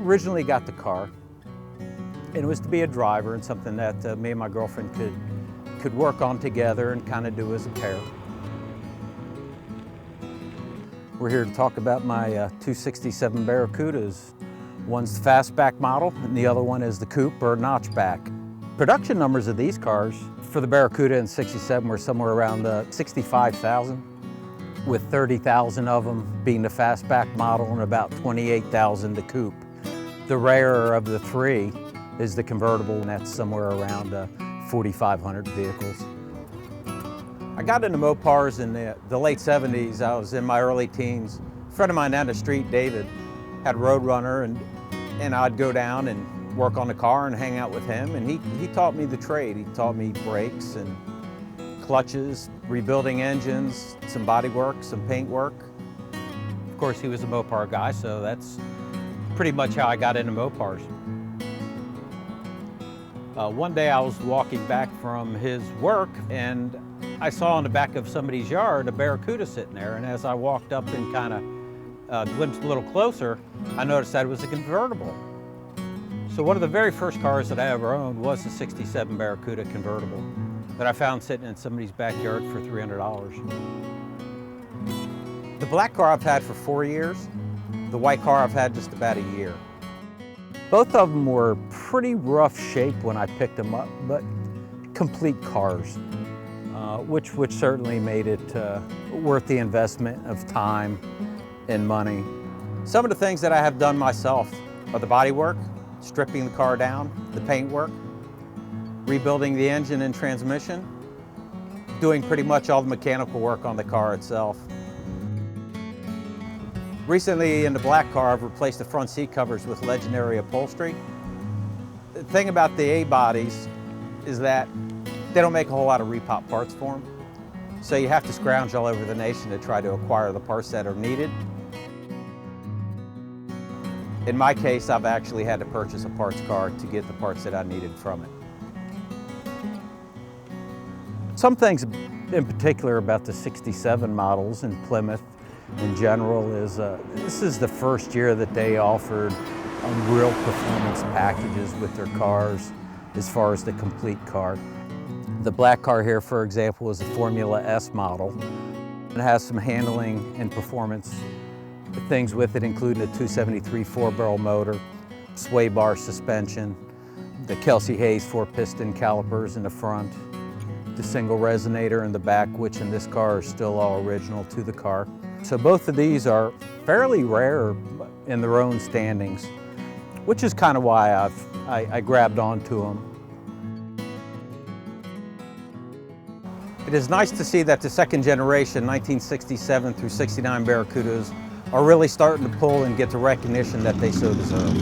originally got the car, and it was to be a driver and something that me and my girlfriend could work on together and kind of do as a pair. We're here to talk about my 267 Barracudas. One's the fastback model, and the other one is the coupe or notchback. Production numbers of these cars for the Barracuda and 67 were somewhere around 65,000, with 30,000 of them being the fastback model and about 28,000 the coupe. The rarer of the three is the convertible, and that's somewhere around 4,500 vehicles. I got into Mopars in the late 70s. I was in my early teens. A friend of mine down the street, David, had a Roadrunner, and I'd go down and work on the car and hang out with him, and he taught me the trade. He taught me brakes and clutches, rebuilding engines, some body work, some paint work. Of course, he was a Mopar guy, so that's pretty much how I got into Mopars. One day I was walking back from his work, and I saw in the back of somebody's yard a Barracuda sitting there, and as I walked up and kind of glimpsed a little closer, I noticed that it was a convertible. So one of the very first cars that I ever owned was the 67 Barracuda convertible that I found sitting in somebody's backyard for $300. The black car I've had for 4 years. The white car I've had just about a year. Both of them were pretty rough shape when I picked them up, but complete cars, which certainly made it worth the investment of time and money. Some of the things that I have done myself are the body work, stripping the car down, the paint work, rebuilding the engine and transmission, doing pretty much all the mechanical work on the car itself. Recently in the black car, I've replaced the front seat covers with legendary upholstery. The thing about the A-bodies is that they don't make a whole lot of repop parts for them. So you have to scrounge all over the nation to try to acquire the parts that are needed. In my case, I've actually had to purchase a parts car to get the parts that I needed from it. Some things in particular about the 67 models in Plymouth in general is this is the first year that they offered real performance packages with their cars as far as the complete car. The black car here, for example, is a Formula S model. It has some handling and performance things with it, including a 273 4-barrel motor, sway bar suspension, the Kelsey Hayes 4-piston calipers in the front, the single resonator in the back, which in this car is still all original to the car. So both of these are fairly rare in their own standings, which is kind of why I grabbed onto them. It is nice to see that the second generation 1967 through 69 Barracudas are really starting to pull and get the recognition that they so deserve.